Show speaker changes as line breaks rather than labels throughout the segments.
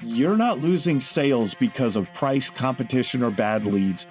You're not losing sales because of price, competition, or bad leads.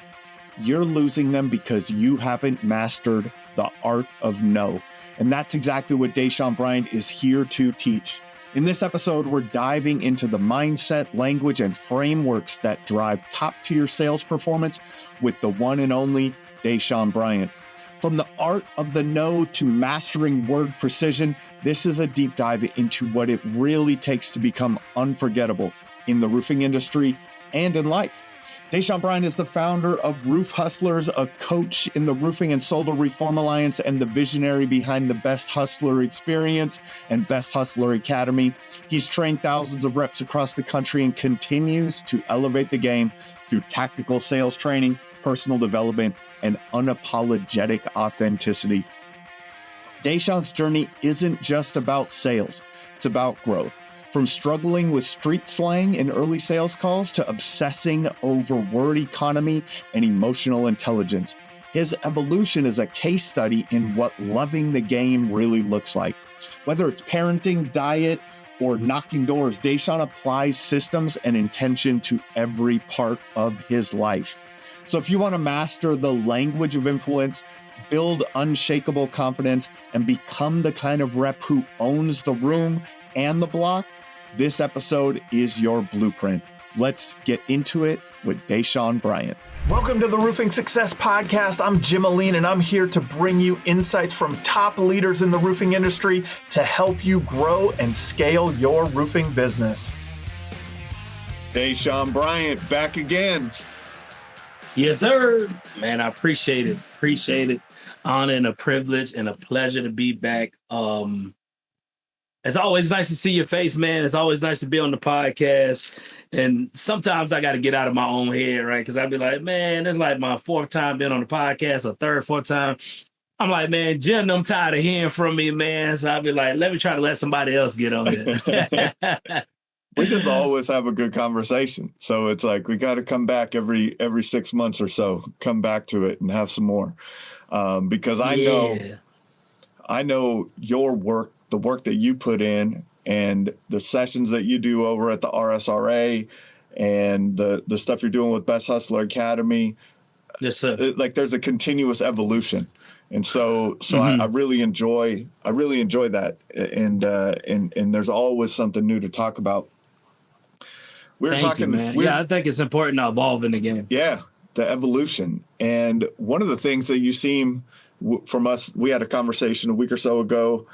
You're losing them because you haven't mastered the art of no. And that's exactly what Dashaun Bryant is here to teach. In this episode, we're diving into the mindset, language, and frameworks that drive top-tier sales performance with the one and only Dashaun Bryant. From the art of the no to mastering word precision, this is a deep dive into what it really takes to become unforgettable in the roofing industry and in life. Dashaun Bryant is the founder of Roof Hustlers, a coach in the Roofing and Solar Reform Alliance, and the visionary behind the Best Hustler Experience and Best Hustler Academy. He's trained thousands of reps across the country and continues to elevate the game through tactical sales training, personal development, and unapologetic authenticity. Dashaun's journey isn't just about sales, it's about growth. From struggling with street slang in early sales calls to obsessing over word economy and emotional intelligence, his evolution is a case study in what loving the game really looks like. Whether it's parenting, diet, or knocking doors, Dashaun applies systems and intention to every part of his life. So if you want to master the language of influence, build unshakable confidence, and become the kind of rep who owns the room and the block, this episode is your blueprint. Let's get into it with Dashaun Bryant. Welcome to the Roofing Success Podcast. I'm Jim Aline, and I'm here to bring you insights from top leaders in the roofing industry to help you grow and scale your roofing business. Dashaun Bryant, back again.
Yes, sir. Man, I appreciate it. Appreciate it. Honor and a privilege and a pleasure to be back. It's always nice to see your face, man. It's always nice to be on the podcast. And sometimes I got to get out of my own head, right? Because I'd be like, man, it's like my fourth time being on the podcast, or fourth time. I'm like, man, Jim, I'm tired of hearing from me, man. So I'd be like, let me try to let somebody else get on it.
We just always have a good conversation. So it's like we got to come back every 6 months or so, come back to it and have some more. Because I know your work, the work that you put in and the sessions that you do over at the RSRA and the stuff you're doing with Best Hustler Academy.
Yes, sir.
Like there's a continuous evolution. And so I really enjoy that. And there's always something new to talk about.
Thank you, man. I think it's important to evolve in the game.
Yeah, the evolution. And one of the things that you seem from us, we had a conversation a week or so ago,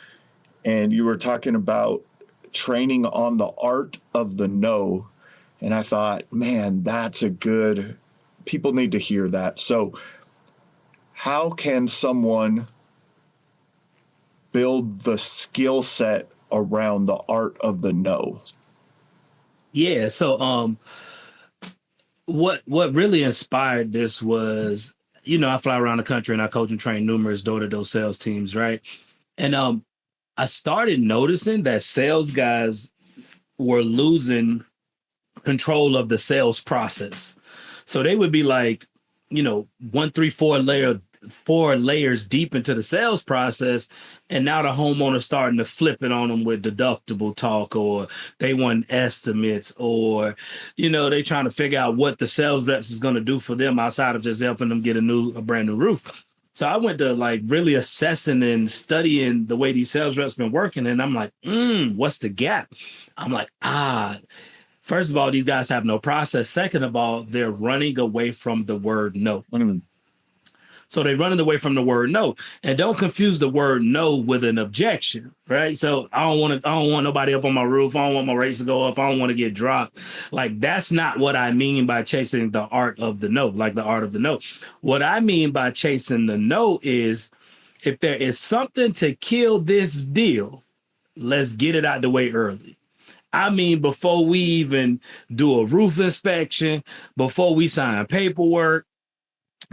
and you were talking about training on the art of the no. And I thought, man, people need to hear that. So how can someone build the skill set around the art of the no?
Yeah. So what really inspired this was, I fly around the country and I coach and train numerous door-to-door sales teams, right? And I started noticing that sales guys were losing control of the sales process. So they would be like, 1, 3, 4 layers deep into the sales process. And now the homeowner's starting to flip it on them with deductible talk, or they want estimates, or, they trying to figure out what the sales reps is going to do for them outside of just helping them get a brand new roof. So I went to really assessing and studying the way these sales reps been working. And I'm like, what's the gap? I'm like, first of all, these guys have no process. Second of all, they're running away from the word no. So they're running away from the word no. And don't confuse the word no with an objection, right? So I don't want nobody up on my roof. I don't want my rates to go up. I don't want to get dropped. Like, that's not what I mean by chasing the art of the no, like the art of the no. What I mean by chasing the no is, if there is something to kill this deal, let's get it out the way early. I mean, before we even do a roof inspection, before we sign paperwork,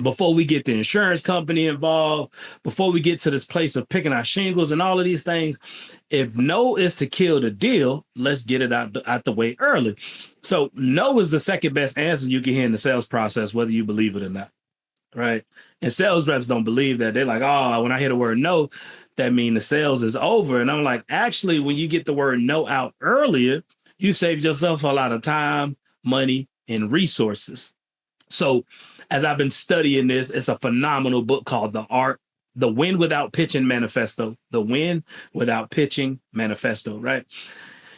before we get the insurance company involved, before we get to this place of picking our shingles and all of these things, if no is to kill the deal, let's get it out the way early. So no is the second best answer you can hear in the sales process, whether you believe it or not, right? And sales reps don't believe that. They're like, oh, when I hear the word no, that means the sales is over. And I'm like, actually, when you get the word no out earlier, You saved yourself a lot of time, money, and resources. So as I've been studying this, it's a phenomenal book called The Win Without Pitching Manifesto. The Win Without Pitching Manifesto, right?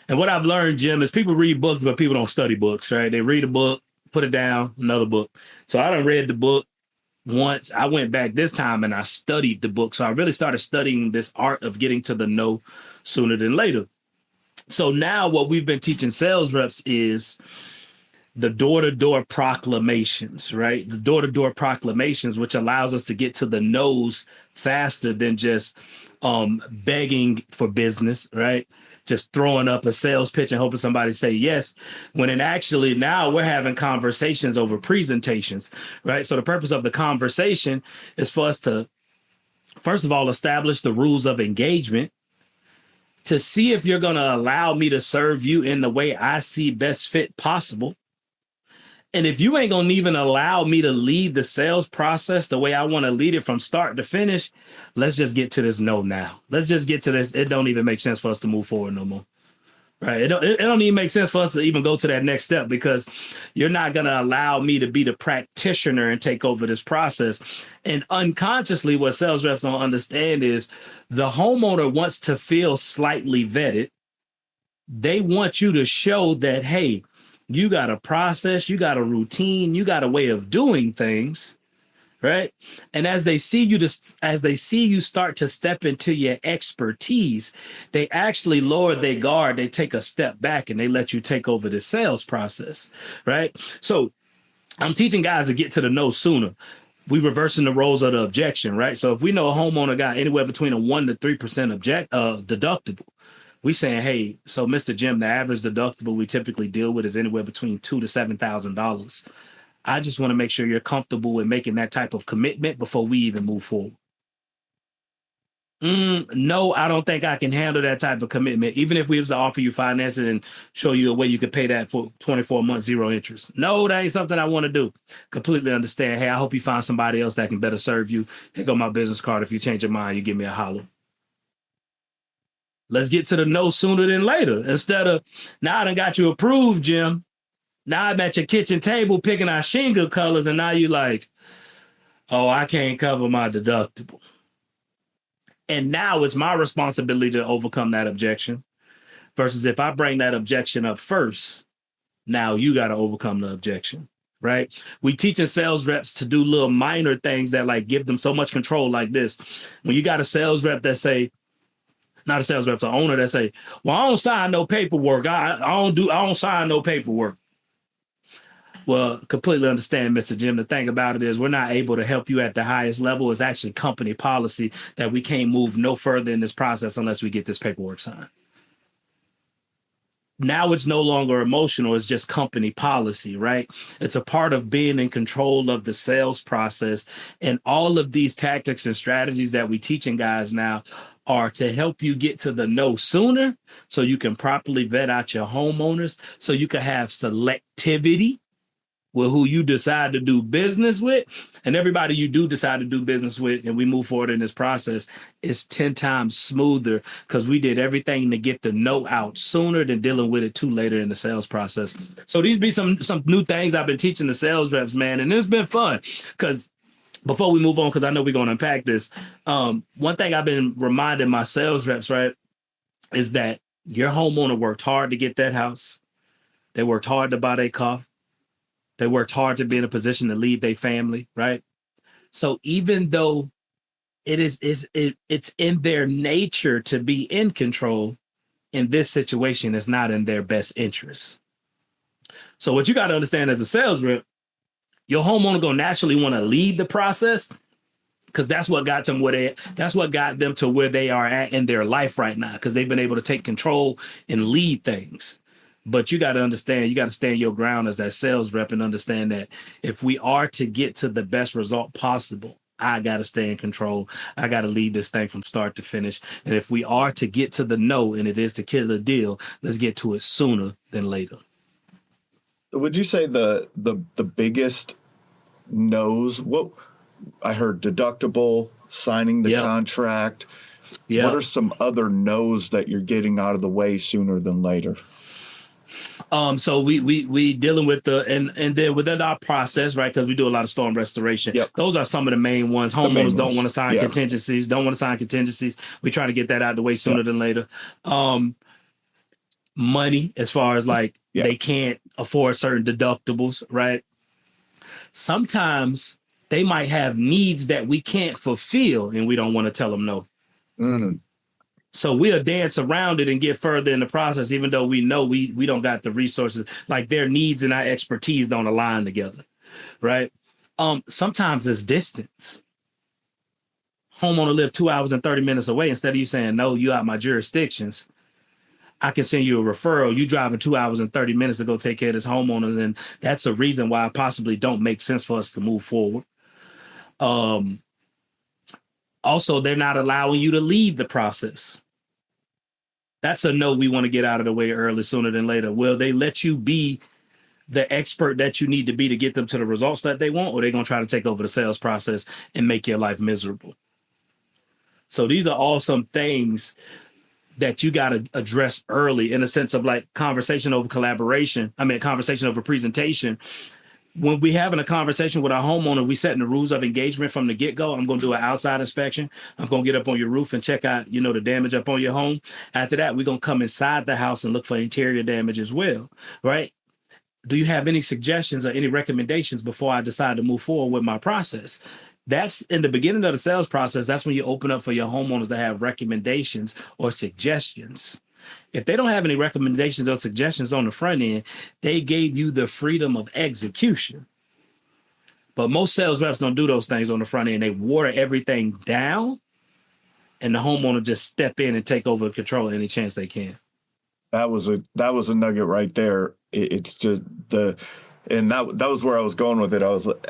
And what I've learned, Jim, is people read books, but people don't study books, right? They read a book, put it down, another book. So I done read the book once. I went back this time and I studied the book. So I really started studying this art of getting to the no sooner than later. So now what we've been teaching sales reps is the door-to-door proclamations, right? The door-to-door proclamations, which allows us to get to the no's faster than just begging for business, right? Just throwing up a sales pitch and hoping somebody say yes, when in actually now we're having conversations over presentations, right? So the purpose of the conversation is for us to, first of all, establish the rules of engagement, to see if you're going to allow me to serve you in the way I see best fit possible. And if you ain't going to even allow me to lead the sales process the way I want to lead it from start to finish, let's just get to this no now. Let's just get to this. It don't even make sense for us to move forward no more. Right? It don't even make sense for us to even go to that next step, because you're not going to allow me to be the practitioner and take over this process. And unconsciously, what sales reps don't understand is the homeowner wants to feel slightly vetted. They want you to show that, hey, you got a process, you got a routine, you got a way of doing things, right? And as they see you start to step into your expertise, they actually lower their guard. They take a step back and they let you take over the sales process, right? So I'm teaching guys to get to the no sooner. We reversing the roles of the objection, right? So if we know a homeowner got anywhere between a 1% to 3% deductible, we saying, hey, so Mr. Jim, the average deductible we typically deal with is anywhere between $2,000 to $7,000. I just want to make sure you're comfortable with making that type of commitment before we even move forward. No, I don't think I can handle that type of commitment, even if we was to offer you financing and show you a way you could pay that for 24 months, zero interest. No, that ain't something I want to do. Completely understand. Hey, I hope you find somebody else that can better serve you. Here go my business card. If you change your mind, you give me a holler. Let's get to the no sooner than later. Instead of, now I done got you approved, Jim. Now I'm at your kitchen table picking out shingle colors, and now you like, oh, I can't cover my deductible. And now it's my responsibility to overcome that objection. Versus if I bring that objection up first, now you got to overcome the objection, right? We teaching sales reps to do little minor things that like give them so much control like this. When you got a sales rep that say, not a sales rep, the owner that say, well, I don't sign no paperwork. I don't sign no paperwork. Well, completely understand, Mr. Jim. The thing about it is we're not able to help you at the highest level. It's actually company policy that we can't move no further in this process unless we get this paperwork signed. Now it's no longer emotional. It's just company policy, right? It's a part of being in control of the sales process. And all of these tactics and strategies that we teaching guys now are to help you get to the no sooner so you can properly vet out your homeowners, so you can have selectivity with who you decide to do business with. And everybody you do decide to do business with, and we move forward in this process, is 10 times smoother because we did everything to get the no out sooner than dealing with it too later in the sales process. So these be some new things I've been teaching the sales reps, man. And it's been fun because before we move on, because I know we're going to unpack this, one thing I've been reminding my sales reps, right, is that your homeowner worked hard to get that house. They worked hard to buy their car. They worked hard to be in a position to lead their family, right? So even though it's in their nature to be in control, in this situation, it's not in their best interest. So what you got to understand as a sales rep, your homeowner gonna naturally want to lead the process because that's what got them that's what got them to where they are at in their life right now, because they've been able to take control and lead things. But you got to understand, you got to stand your ground as that sales rep and understand that if we are to get to the best result possible, I got to stay in control. I got to lead this thing from start to finish. And if we are to get to the no, and it is to kill the deal, let's get to it sooner than later.
Would you say the biggest no's? What I heard, deductible, signing the contract. What are some other no's that you're getting out of the way sooner than later?
So we dealing with and then within our process, right? Because we do a lot of storm restoration.
Yep.
Those are some of the main ones.
The main
Homeowners don't
ones.
want to sign
Yeah.
contingencies. Don't want to sign contingencies. We try to get that out of the way sooner
Yep.
than later. Money, as far as like
Yep.
they can't afford certain deductibles, right? Sometimes they might have needs that we can't fulfill, and we don't want to tell them no. So we'll dance around it and get further in the process, even though we know we don't got the resources, like their needs and our expertise don't align together, right? Sometimes it's distance. Homeowner live 2 hours and 30 minutes away. Instead of you saying, no, you out my jurisdictions, I can send you a referral. You driving 2 hours and 30 minutes to go take care of this homeowners. And that's a reason why it possibly don't make sense for us to move forward. Also, they're not allowing you to leave the process. That's a no we want to get out of the way early, sooner than later. Will they let you be the expert that you need to be to get them to the results that they want, or they're going to try to take over the sales process and make your life miserable? So these are all some things that you got to address early, in a sense of like conversation over collaboration. Conversation over presentation. When we having a conversation with our homeowner, we setting the rules of engagement from the get-go. I'm going to do an outside inspection. I'm going to get up on your roof and check out, the damage up on your home. After that, we're going to come inside the house and look for interior damage as well, right? Do you have any suggestions or any recommendations before I decide to move forward with my process? That's in the beginning of the sales process. That's when you open up for your homeowners to have recommendations or suggestions. If they don't have any recommendations or suggestions on the front end, they gave you the freedom of execution. But most sales reps don't do those things on the front end. They water everything down, and the homeowner just step in and take over control any chance they can.
That was a nugget right there. It's just and that was where I was going with it. I was like,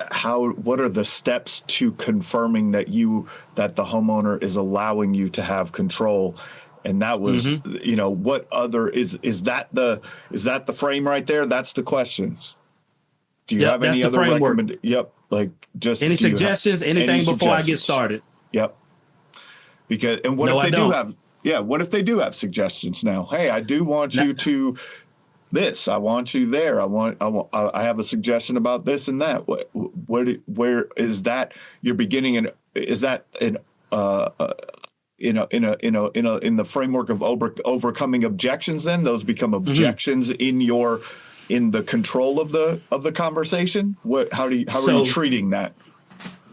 what are the steps to confirming that the homeowner is allowing you to have control? And that was, what other is that the frame right there? That's the questions. Do you have any other recommendations? Yep. Like just
any suggestions, anything before I get started?
Yep. Because, and what if they do have suggestions now? Hey, I do want you to this. I want you there. I have a suggestion about this and that. Where is that you're beginning? And is that in the framework of overcoming objections? Then those become objections in the control of the conversation. How are you treating that?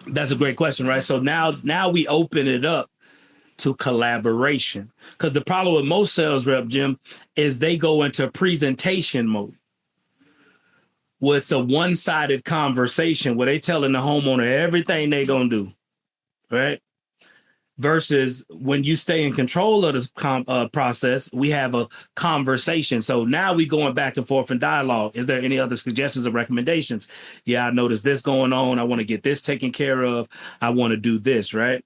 That's a great question, right? So now we open it up to collaboration, because the problem with most sales rep, Jim, is they go into presentation mode. Well, it's a one-sided conversation where they telling the homeowner everything they gonna do, right? Versus when you stay in control of the process, we have a conversation. So now we going back and forth in dialogue. Is there any other suggestions or recommendations? Yeah, I noticed this going on. I want to get this taken care of. I want to do this, right?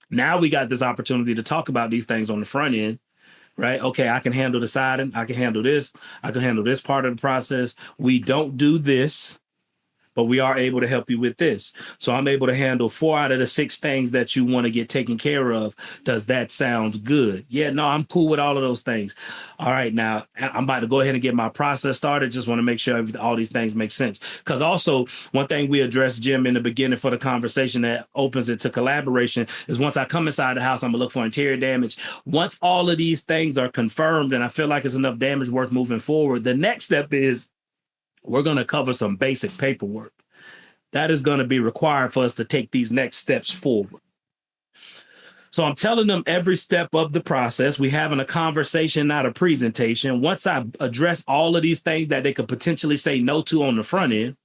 Now we got this opportunity to talk about these things on the front end, right? Okay, I can handle the siding. I can handle this. I can handle this part of the process. We don't do this, but we are able to help you with this. So I'm able to handle 4 out of the 6 things that you want to get taken care of. Does that sound good? Yeah, no, I'm cool with all of those things. All right, now I'm about to go ahead and get my process started. Just want to make sure all these things make sense. Because also, one thing we addressed, Jim, in the beginning for the conversation that opens it to collaboration is once I come inside the house, I'm going to look for interior damage. Once all of these things are confirmed and I feel like it's enough damage worth moving forward, the next step is we're going to cover some basic paperwork. That is going to be required for us to take these next steps forward. So I'm telling them every step of the process. We're having a conversation, not a presentation. Once I address all of these things that they could potentially say no to on the front end,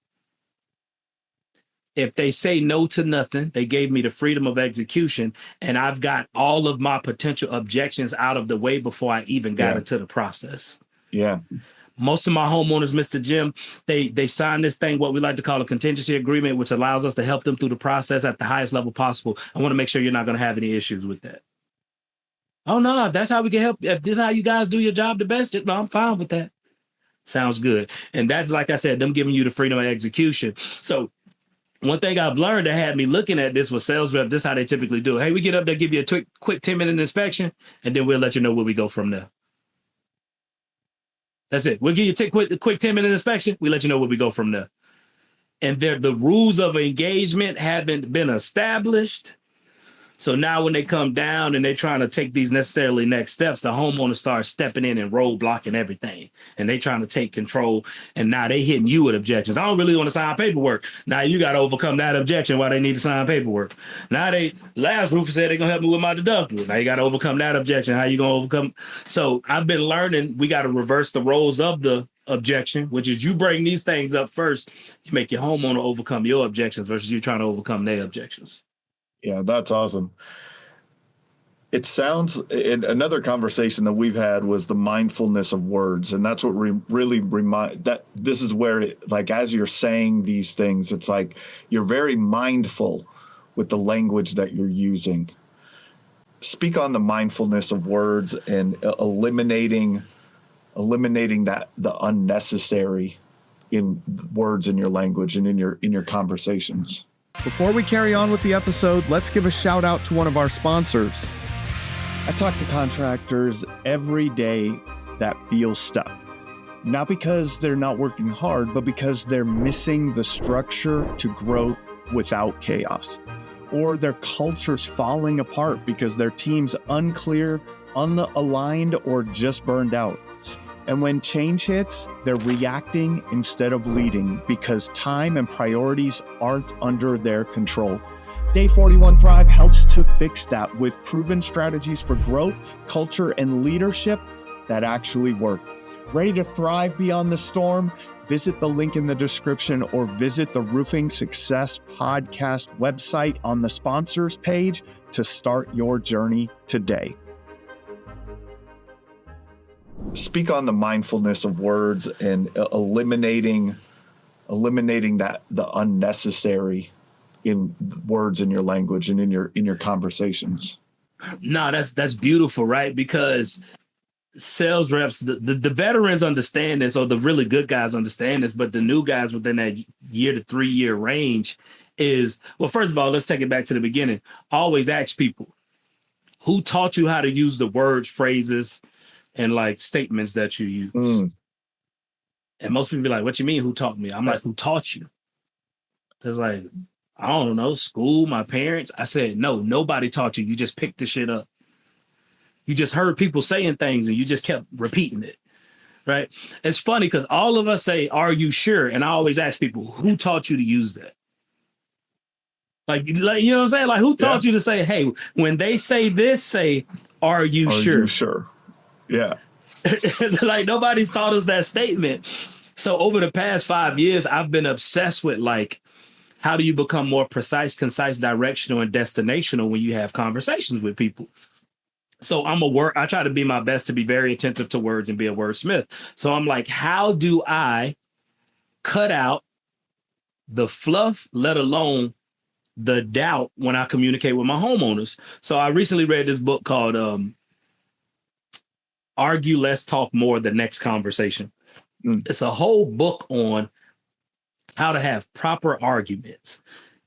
if they say no to nothing, they gave me the freedom of execution, and I've got all of my potential objections out of the way before I even got into the process.
Yeah.
Most of my homeowners, Mr. Jim, they sign this thing, what we like to call a contingency agreement, which allows us to help them through the process at the highest level possible. I want to make sure you're not going to have any issues with that. Oh, no, if that's how we can help, if this is how you guys do your job the best, no, I'm fine with that. Sounds good. And that's, like I said, them giving you the freedom of execution. So one thing I've learned that had me looking at this with sales rep, this is how they typically do it. Hey, we get up there, give you a quick 10-minute inspection, and then we'll let you know where we go from there. That's it. We'll give you a quick 10-minute inspection. We let you know where we go from there. And the rules of engagement haven't been established. So now when they come down and they're trying to take these necessarily next steps, the homeowner starts stepping in and roadblocking everything. And they trying to take control. And now they hitting you with objections. I don't really want to sign paperwork. Now you got to overcome that objection why they need to sign paperwork. Now last roofer said they're going to help me with my deductible. Now you got to overcome that objection. How you going to overcome? So I've been learning we got to reverse the roles of the objection, which is you bring these things up first. You make your homeowner overcome your objections versus you trying to overcome their objections.
Yeah, that's awesome. It sounds, in another conversation that we've had was the mindfulness of words. And that's what really remind that this is where it, like, as you're saying these things, it's like you're very mindful with the language that you're using. Speak on the mindfulness of words and eliminating that, the unnecessary in words in your language and in your conversations.
Before we carry on with the episode, let's give a shout out to one of our sponsors.
I talk to contractors every day that feel stuck. Not because they're not working hard, but because they're missing the structure to growth without chaos. Or their culture's falling apart because their team's unclear, unaligned, or just burned out. And when change hits, they're reacting instead of leading because time and priorities aren't under their control. Day 41 Thrive helps to fix that with proven strategies for growth, culture, and leadership that actually work. Ready to thrive beyond the storm? Visit the link in the description or visit the Roofing Success Podcast website on the sponsors page to start your journey today. Speak on the mindfulness of words and eliminating that, the unnecessary in words in your language and in your conversations.
No, that's beautiful, right? Because sales reps, the veterans understand this, or the really good guys understand this, but the new guys within that 1 to 3 year range is, well, first of all, let's take it back to the beginning. Always ask people, who taught you how to use the words, phrases, and like statements that you use? And most people be like, what you mean, who taught me? I'm like, who taught you? It's like, I don't know, school, my parents. I said, no, nobody taught you. You just picked the shit up. You just heard people saying things and you just kept repeating it, right? It's funny because all of us say, are you sure? And I always ask people, who taught you to use that? Like you know what I'm saying? Like, who taught you to say, hey, when they say this, say, are you sure?
Are you sure? Yeah.
Like, nobody's taught us that statement. So over the past 5 years, I've been obsessed with, like, how do you become more precise, concise, directional, and destinational when you have conversations with people? So I try to be my best to be very attentive to words and be a wordsmith. So I'm like, how do I cut out the fluff, let alone the doubt when I communicate with my homeowners? So I recently read this book called Argue Less, Talk More, The Next Conversation. It's a whole book on how to have proper arguments.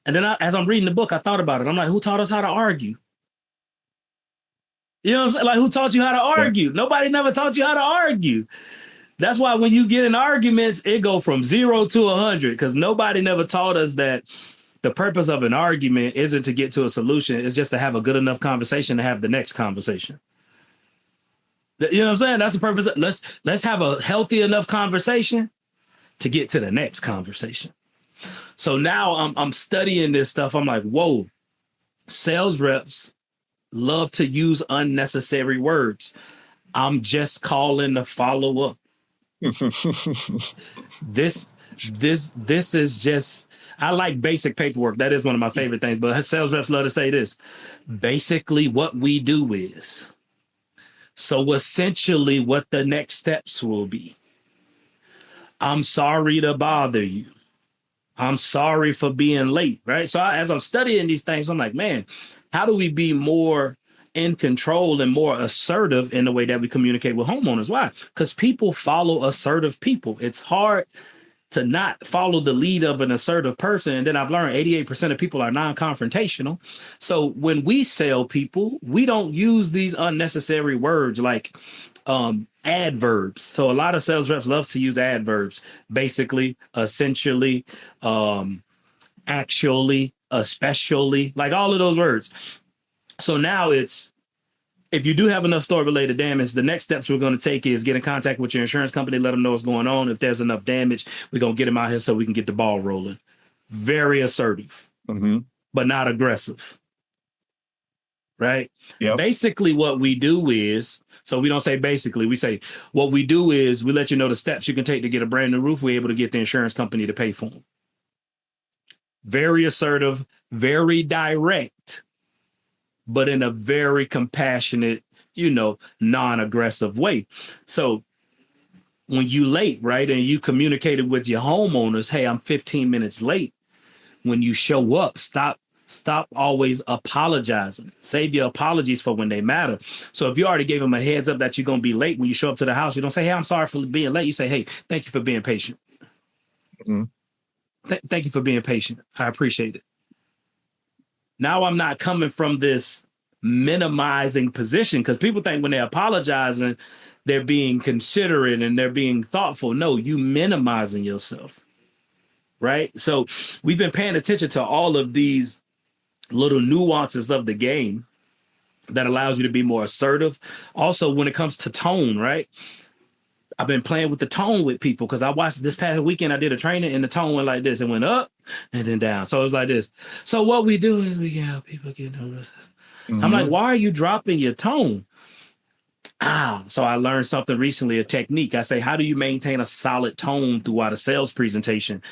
And then as I'm reading the book, I thought about it. I'm like, who taught us how to argue? You know what I'm saying? Like, who taught you how to argue? Yeah. Nobody never taught you how to argue. That's why when you get in arguments, it go from 0 to 100, because nobody never taught us that the purpose of an argument isn't to get to a solution. It's just to have a good enough conversation to have the next conversation. You know what I'm saying? That's the purpose. Let's have a healthy enough conversation to get to the next conversation. So now I'm studying this stuff. I'm like, whoa, sales reps love to use unnecessary words. I'm just calling to follow up. This is just, I like basic paperwork. That is one of my favorite things, but sales reps love to say this. Basically what we do is, so essentially what the next steps will be. I'm sorry to bother you. I'm sorry for being late, right? So as I'm studying these things, I'm like, man, how do we be more in control and more assertive in the way that we communicate with homeowners? Why? Because people follow assertive people. It's hard to not follow the lead of an assertive person. And then I've learned 88% of people are non-confrontational. So when we sell people, we don't use these unnecessary words like, Adverbs. So a lot of sales reps love to use adverbs. Basically, essentially, actually, especially, like all of those words. So now it's, if you do have enough store related damage, the next steps we're going to take is get in contact with your insurance company, let them know what's going on. If there's enough damage, we're going to get them out here so we can get the ball rolling. Very assertive, but not aggressive. Right?
Yep.
Basically, what we do is, so we don't say basically, we say what we do is we let you know the steps you can take to get a brand new roof. We're able to get the insurance company to pay for them. Very assertive, very direct, but in a very compassionate, non-aggressive way. So when you late, right, and you communicated with your homeowners, hey, I'm 15 minutes late. When you show up, stop always apologizing. Save your apologies for when they matter. So if you already gave them a heads up that you're going to be late, when you show up to the house, you don't say, hey, I'm sorry for being late. You say, hey, thank you for being patient. Thank you for being patient. I appreciate it. Now I'm not coming from this minimizing position, because people think when they're apologizing, they're being considerate and they're being thoughtful. No, you minimizing yourself. Right? So we've been paying attention to all of these little nuances of the game that allows you to be more assertive. Also, when it comes to tone, right? I've been playing with the tone with people, because I watched this past weekend, I did a training and the tone went like this. It went up and then down. So it was like this. So what we do is we get help people get nervous. I'm like, why are you dropping your tone? So I learned something recently, a technique. I say, how do you maintain a solid tone throughout a sales presentation?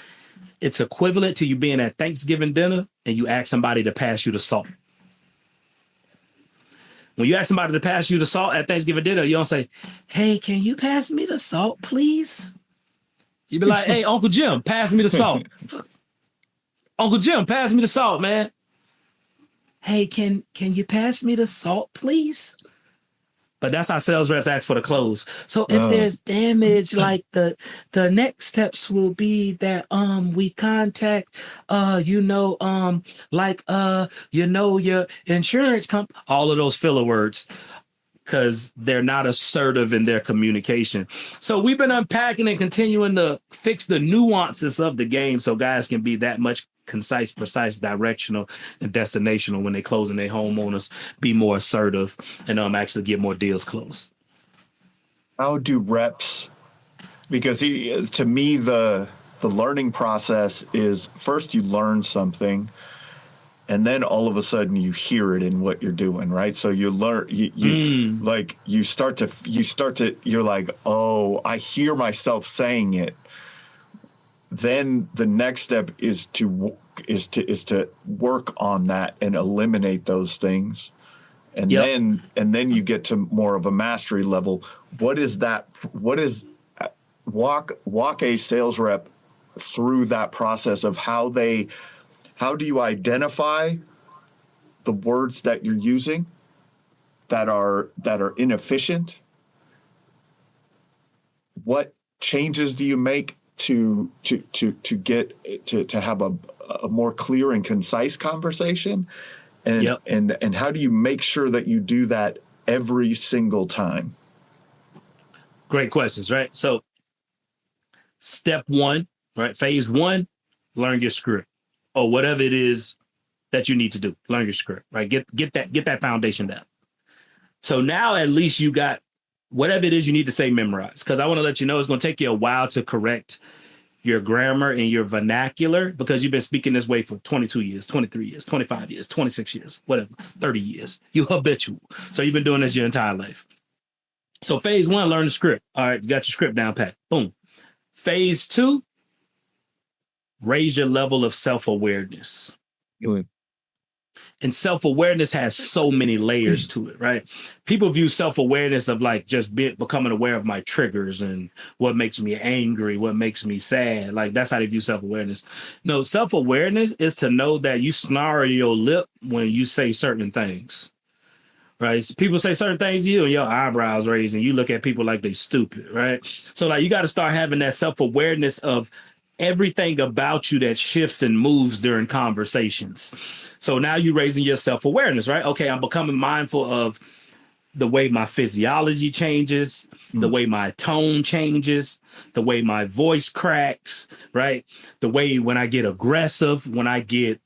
It's equivalent to you being at Thanksgiving dinner and you ask somebody to pass you the salt. When you ask somebody to pass you the salt at Thanksgiving dinner, you don't say, hey, can you pass me the salt, please? You be like, hey, Uncle Jim, pass me the salt. Uncle Jim, pass me the salt, man. Hey, can you pass me the salt, please? But that's how sales reps ask for the close. So if there's damage, like the next steps will be that we contact your insurance company, all of those filler words, because they're not assertive in their communication. So we've been unpacking and continuing to fix the nuances of the game so guys can be that much concise, precise, directional, and destinational when they closing their homeowners, be more assertive, and actually get more deals closed.
How do reps, because to me the learning process is first you learn something and then all of a sudden you hear it in what you're doing, right? So you learn, you start to, you're like, oh, I hear myself saying it. Then the next step is to work on that and eliminate those things, and then you get to more of a mastery level. What is that? What is walk a sales rep through that process of how do you identify the words that you're using that are inefficient? What changes do you make to get to have a more clear and concise conversation, and how do you make sure that you do that every single time?
Great questions, right? So step one, right? Phase one, learn your script, or whatever it is that you need to do. Learn your script, right? Get that foundation down. So now at least you got whatever it is you need to say memorized, because I want to let you know it's going to take you a while to correct your grammar and your vernacular, because you've been speaking this way for 22 years, 23 years, 25 years, 26 years, whatever, 30 years. You're habitual. So you've been doing this your entire life. So phase one, learn the script. All right, you got your script down pat. Boom. Phase two, raise your level of self-awareness.
Good.
And self-awareness has so many layers to it, right? People view self-awareness of like just becoming aware of my triggers and what makes me angry, what makes me sad. Like that's how they view self-awareness. No, self-awareness is to know that you snarl your lip when you say certain things, right? So people say certain things to you and your eyebrows raised and you look at people like they stupid, right? So like you got to start having that self-awareness of everything about you that shifts and moves during conversations. So now you're raising your self-awareness, right? Okay, I'm becoming mindful of the way my physiology changes, the way my tone changes, the way my voice cracks, right? The way when I get aggressive, when I get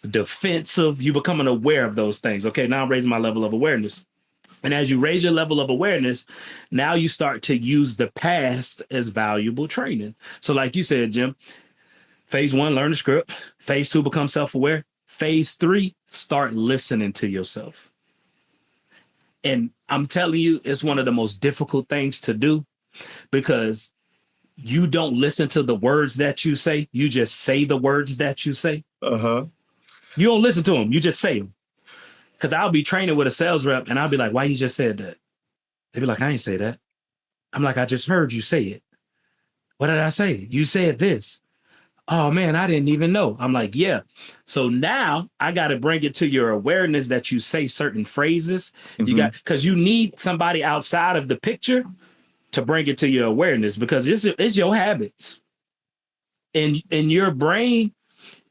defensive, you becoming aware of those things. Okay, now I'm raising my level of awareness. And as you raise your level of awareness, now you start to use the past as valuable training. So like you said, Jim, phase 1, learn the script. Phase 2, become self-aware. Phase 3, start listening to yourself. And I'm telling you, it's one of the most difficult things to do because you don't listen to the words that you say. You just say the words that you say.
Uh-huh.
You don't listen to them. You just say them. Because I'll be training with a sales rep and I'll be like, why you just said that? They be like, I ain't say that. I'm like, I just heard you say it. What did I say? You said this. Oh, man, I didn't even know. I'm like, yeah. So now I got to bring it to your awareness that you say certain phrases. You got, because you need somebody outside of the picture to bring it to your awareness because it's your habits. And your brain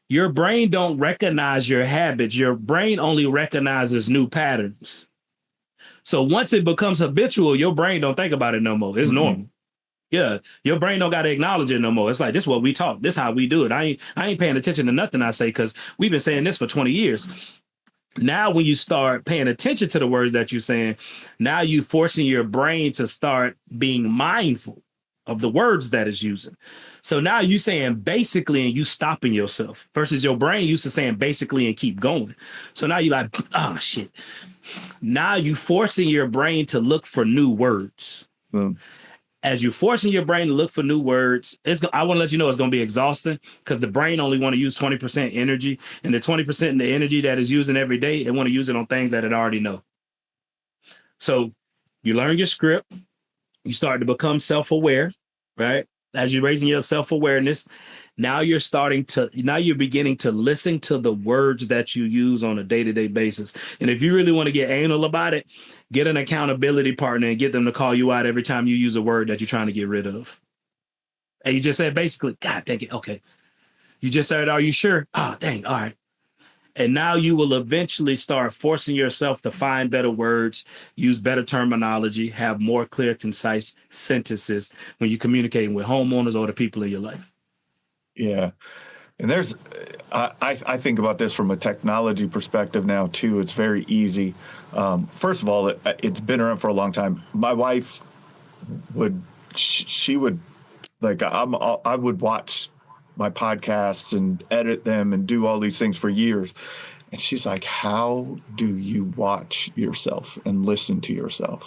don't recognize your habits. Your brain only recognizes new patterns. So once it becomes habitual, your brain don't think about it no more. It's normal. Yeah, your brain don't got to acknowledge it no more. It's like, this is what we talk. This is how we do it. I ain't paying attention to nothing I say because we've been saying this for 20 years. Now, when you start paying attention to the words that you're saying, now you forcing your brain to start being mindful of the words that it's using. So now you saying basically and you stopping yourself versus your brain used to saying basically and keep going. So now you like, oh, shit. Now you forcing your brain to look for new words. As you're forcing your brain to look for new words, I want to let you know it's going to be exhausting because the brain only want to use 20% energy, and the 20% of the energy that is using every day, it want to use it on things that it already know. So you learn your script, you start to become self-aware, right? As you're raising your self-awareness, now you're beginning to listen to the words that you use on a day-to-day basis. And if you really want to get anal about it, get an accountability partner and get them to call you out every time you use a word that you're trying to get rid of. And you just said, basically, God dang it. Okay. You just said, are you sure? Oh, dang. All right. And now you will eventually start forcing yourself to find better words, use better terminology, have more clear, concise sentences when you're communicating with homeowners or the people in your life.
Yeah. And I think about this from a technology perspective now, too. It's very easy. First of all, it's been around for a long time. My wife she would, like, I would watch my podcasts and edit them and do all these things for years. And she's like, how do you watch yourself and listen to yourself?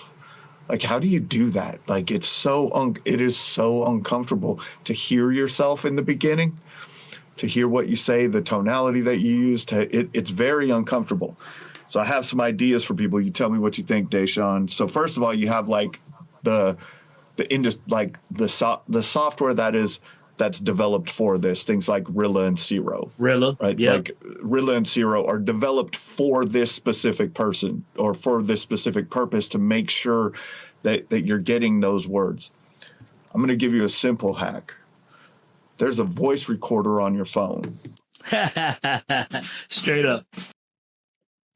Like, how do you do that? Like, it is so uncomfortable to hear yourself in the beginning, to hear what you say, the tonality that you use. It's very uncomfortable. So I have some ideas for people. You tell me what you think, Dashaun. So first of all, you have like the software that's developed for this, things like Rilla and Zero.
Rilla,
right?
Yep.
Like Rilla and Zero are developed for this specific person or for this specific purpose to make sure that you're getting those words. I'm going to give you a simple hack. There's a voice recorder on your phone.
Straight up.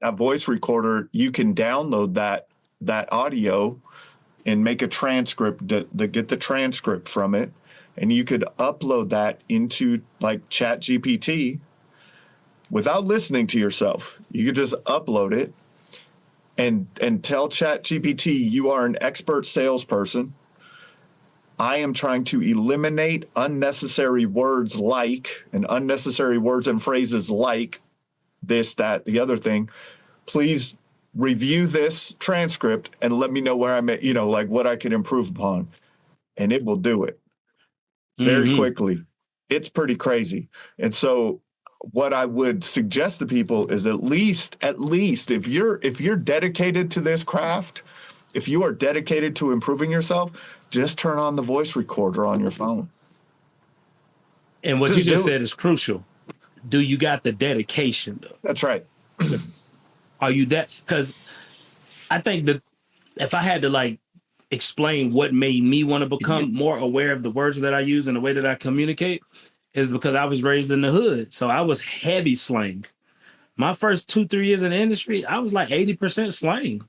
A voice recorder, you can download that audio and make a transcript, get the transcript from it. And you could upload that into like ChatGPT without listening to yourself. You could just upload it and tell ChatGPT, you are an expert salesperson. I am trying to eliminate unnecessary words and unnecessary words and phrases like this, that, the other thing. Please review this transcript and let me know where I'm at, like what I can improve upon. And it will do it very quickly. It's pretty crazy. And so what I would suggest to people is at least if you're dedicated to this craft, if you are dedicated to improving yourself, just turn on the voice recorder on your phone.
And what you just said is crucial. Do you got the dedication, though?
That's right.
Are you that? Because I think that if I had to like explain what made me want to become more aware of the words that I use and the way that I communicate, is because I was raised in the hood. So I was heavy slang. My first 2-3 years in the industry, I was like 80% slang.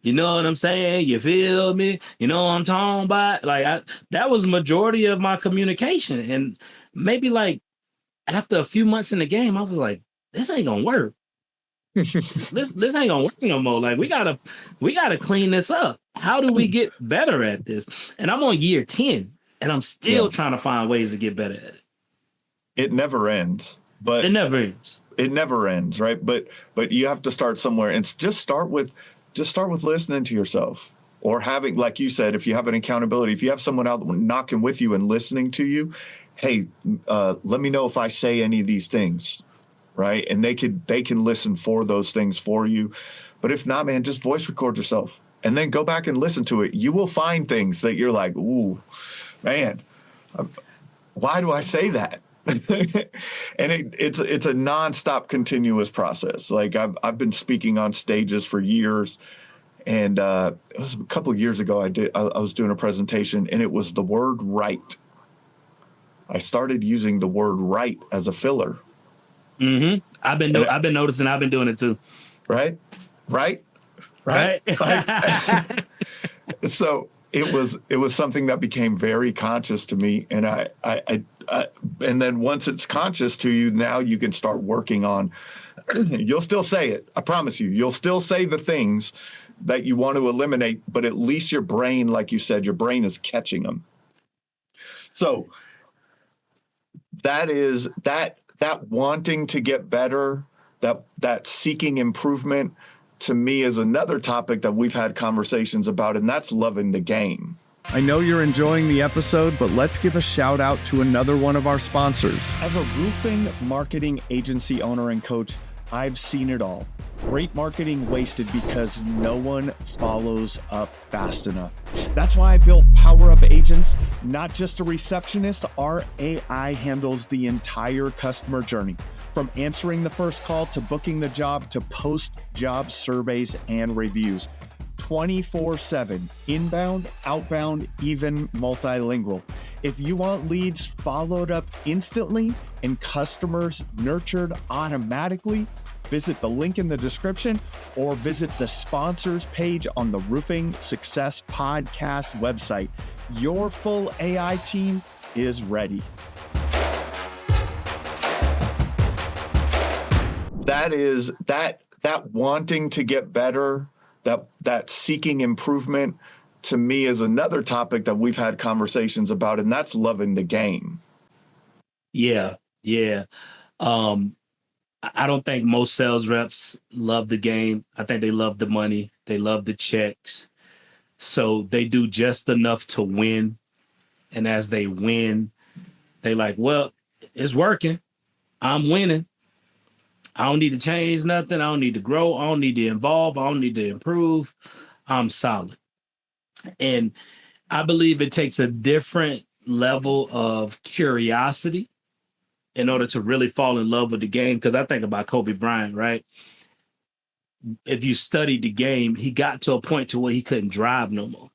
You know what I'm saying? You feel me? You know what I'm talking about? Like that was majority of my communication. And maybe like after a few months in the game, I was like, this ain't gonna work. This ain't gonna work no more. Like we gotta clean this up. How do we get better at this? And I'm on year 10 and I'm still trying to find ways to get better at it.
It never ends. But
it never ends.
It never ends, right? But you have to start somewhere, and just start with listening to yourself, or having, like you said, if you have an accountability, if you have someone out knocking with you and listening to you, hey, let me know if I say any of these things, right? And they can listen for those things for you. But if not, man, just voice record yourself and then go back and listen to it. You will find things that you're like, ooh, man, why do I say that? And it's a nonstop, continuous process. Like I've been speaking on stages for years, and it was a couple of years ago. I was doing a presentation, and it was the word right. I started using the word right as a filler.
Mm-hmm. I've been noticing. I've been doing it too.
Right. So it was something that became very conscious to me, and I and then once it's conscious to you, now you can start working on. You'll still say it. I promise you. You'll still say the things that you want to eliminate, but at least your brain, like you said, your brain is catching them. So that wanting to get better, that seeking improvement, to me is another topic that we've had conversations about, and that's loving the game.
I know you're enjoying the episode, but let's give a shout out to another one of our sponsors.
As a roofing marketing agency owner and coach, I've seen it all. Great marketing wasted because no one follows up fast enough. That's why I built Power Up Agents, not just a receptionist. Our AI handles the entire customer journey, from answering the first call to booking the job to post-job surveys and reviews. 24/7, inbound, outbound, even multilingual. If you want leads followed up instantly and customers nurtured automatically, visit the link in the description or visit the sponsors page on the Roofing Success Podcast website. Your full AI team is ready. That wanting to get better, that seeking improvement, to me is another topic that we've had conversations about, and that's loving the game.
Yeah. I don't think most sales reps love the game. I think they love the money. They love the checks. So they do just enough to win. And as they win, they like, well, it's working. I'm winning. I don't need to change nothing. I don't need to grow. I don't need to evolve. I don't need to improve. I'm solid. And I believe it takes a different level of curiosity in order to really fall in love with the game. Because I think about Kobe Bryant, right? If you studied the game, he got to a point to where he couldn't drive no more.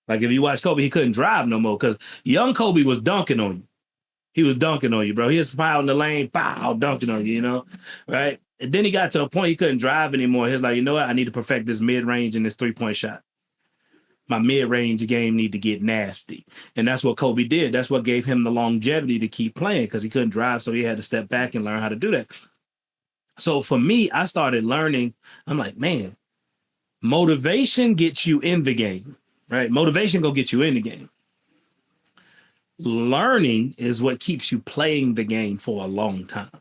Like if you watch Kobe, he couldn't drive no more because young Kobe was dunking on you. He was dunking on you, bro. He was out in the lane, pow, dunking on you, you know, right? And then he got to a point he couldn't drive anymore. He was like, you know what? I need to perfect this mid-range and this three-point shot. My mid-range game need to get nasty. And that's what Kobe did. That's what gave him the longevity to keep playing because he couldn't drive, so he had to step back and learn how to do that. So for me, I started learning. I'm like, man, motivation gets you in the game, right? Motivation go get you in the game. Learning is what keeps you playing the game for a long time.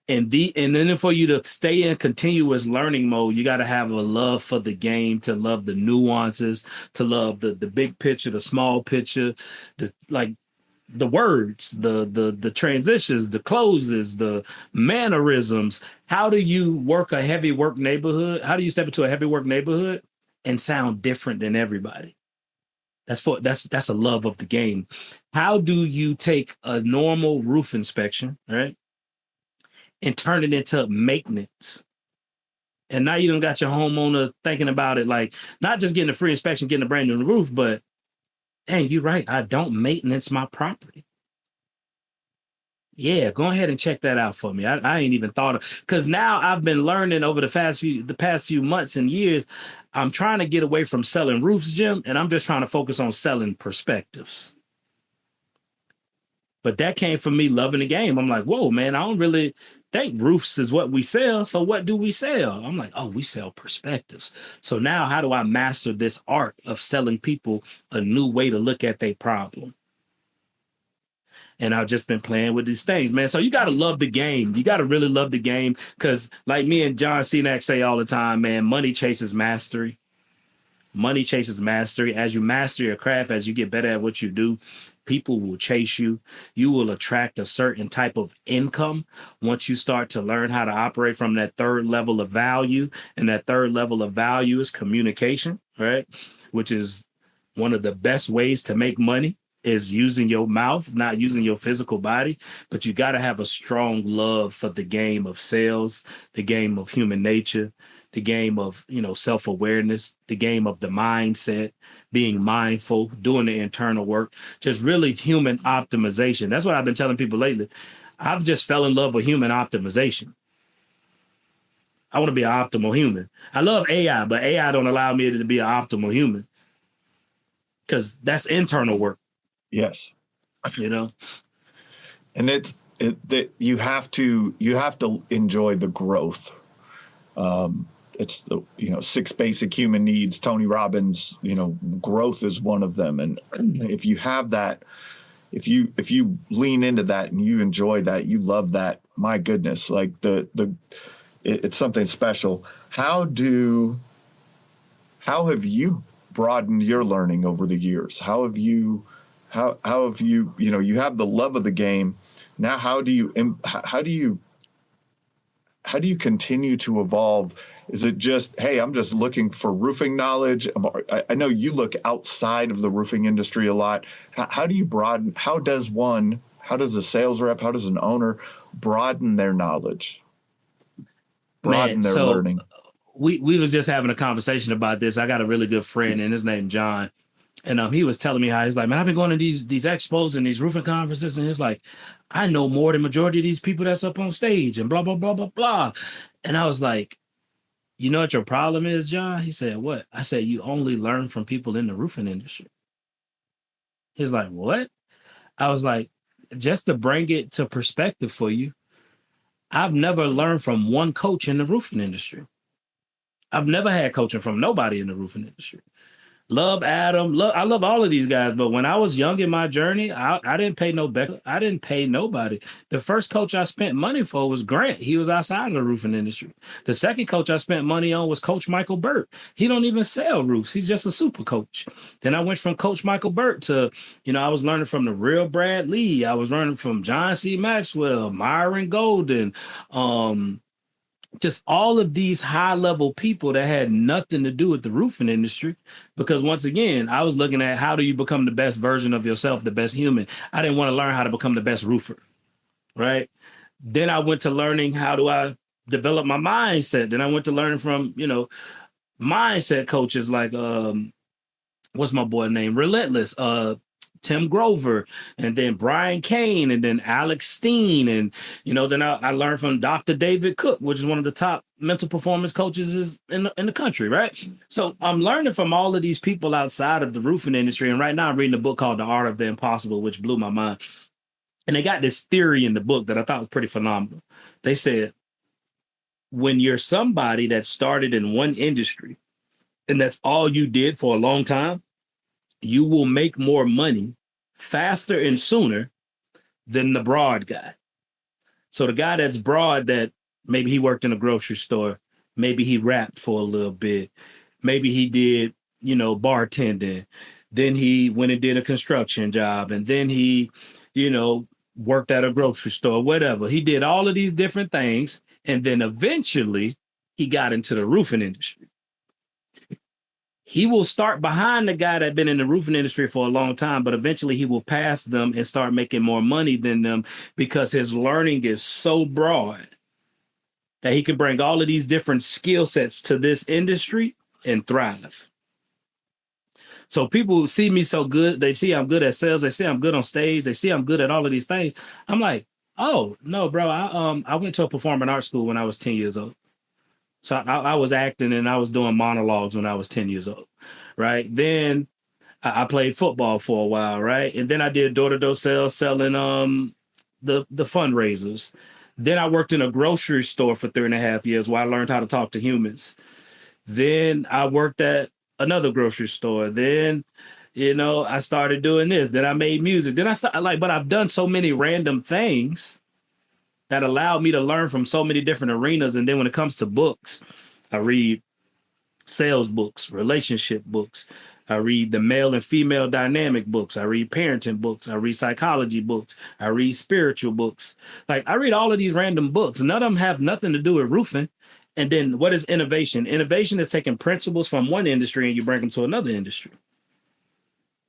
And then for you to stay in continuous learning mode, you got to have a love for the game, to love the nuances, to love the big picture, the small picture, the words, the transitions, the closes, the mannerisms. How do you work a heavy work neighborhood? How do you step into a heavy work neighborhood and sound different than everybody? That's a love of the game. How do you take a normal roof inspection, right, and turn it into maintenance? And now you done got your homeowner thinking about it, like not just getting a free inspection, getting a brand new roof, but dang, you're right. I don't maintenance my property. Yeah, go ahead and check that out for me. I ain't even thought of, because now I've been learning over the past few months and years. I'm trying to get away from selling roofs, Jim, and I'm just trying to focus on selling perspectives. But that came from me loving the game. I'm like, whoa, man, I don't really think roofs is what we sell. So what do we sell? I'm like, oh, we sell perspectives. So now how do I master this art of selling people a new way to look at their problem? And I've just been playing with these things, man. So you got to love the game. You got to really love the game, because like me and John Cenac say all the time, man, money chases mastery. Money chases mastery. As you master your craft, as you get better at what you do, people will chase you. You will attract a certain type of income once you start to learn how to operate from that third level of value. And that third level of value is communication, right? Which is one of the best ways to make money, is using your mouth, not using your physical body. But you got to have a strong love for the game of sales, the game of human nature, the game of, self-awareness, the game of the mindset, being mindful, doing the internal work, just really human optimization. That's what I've been telling people lately. I've just fell in love with human optimization. I want to be an optimal human. I love AI, but AI don't allow me to be an optimal human, because that's internal work.
Yes.
And
that you have to enjoy the growth. It's the 6 basic human needs. Tony Robbins, growth is one of them. And if you have that, if you lean into that and you enjoy that, you love that, my goodness, like it's something special. How have you broadened your learning over the years? How have you you have the love of the game. Now, how do you continue to evolve? Is it just, hey, I'm just looking for roofing knowledge? I know you look outside of the roofing industry a lot. How do you broaden? How does a sales rep, how does an owner broaden their knowledge? Broaden their learning?
We was just having a conversation about this. I got a really good friend, and his name John. And he was telling me how he's like, man, I've been going to these expos and these roofing conferences, and it's like, I know more than majority of these people that's up on stage and blah, blah, blah, blah, blah. And I was like, you know what your problem is, John? He said, what? I said, you only learn from people in the roofing industry. He's like, what? I was like, just to bring it to perspective for you, I've never learned from one coach in the roofing industry. I've never had coaching from nobody in the roofing industry. Love Adam. I love all of these guys. But when I was young in my journey, I didn't pay no Becker. I didn't pay nobody. The first coach I spent money for was Grant. He was outside of the roofing industry. The second coach I spent money on was Coach Michael Burt. He don't even sell roofs. He's just a super coach. Then I went from Coach Michael Burt to, I was learning from the real Brad Lee. I was learning from John C. Maxwell, Myron Golden, just all of these high-level people that had nothing to do with the roofing industry. Because once again, I was looking at, how do you become the best version of yourself, the best human? I didn't want to learn how to become the best roofer, right? Then I went to learning, how do I develop my mindset? Then I went to learning from, mindset coaches like, what's my boy name? Relentless, Tim Grover, and then Brian Kane, and then Alex Steen. And, then I learned from Dr. David Cook, which is one of the top mental performance coaches in the country, right? So I'm learning from all of these people outside of the roofing industry. And right now I'm reading a book called The Art of the Impossible, which blew my mind. And they got this theory in the book that I thought was pretty phenomenal. They said, when you're somebody that started in one industry and that's all you did for a long time, you will make more money faster and sooner than the broad guy. So the guy that's broad, that maybe he worked in a grocery store, maybe he rapped for a little bit, maybe he did, bartending, then he went and did a construction job, and then he, worked at a grocery store, whatever. He did all of these different things, and then eventually he got into the roofing industry. He will start behind the guy that been in the roofing industry for a long time, but eventually he will pass them and start making more money than them, because his learning is so broad that he can bring all of these different skill sets to this industry and thrive. So people see me so good. They see I'm good at sales. They see I'm good on stage. They see I'm good at all of these things. I'm like, Oh no, bro. I went to a performing arts school when I was 10 years old. So I was acting and I was doing monologues when I was 10 years old. Right. Then I played football for a while, right? And then I did door-to-door sales selling the fundraisers. Then I worked in a grocery store for 3.5 years where I learned how to talk to humans. Then I worked at another grocery store. Then, I started doing this. Then I made music. Then I started but I've done so many random things that allowed me to learn from so many different arenas. And then when it comes to books, I read sales books, relationship books. I read the male and female dynamic books. I read parenting books. I read psychology books. I read spiritual books. Like I read all of these random books. None of them have nothing to do with roofing. And then what is innovation? Innovation is taking principles from one industry and you bring them to another industry.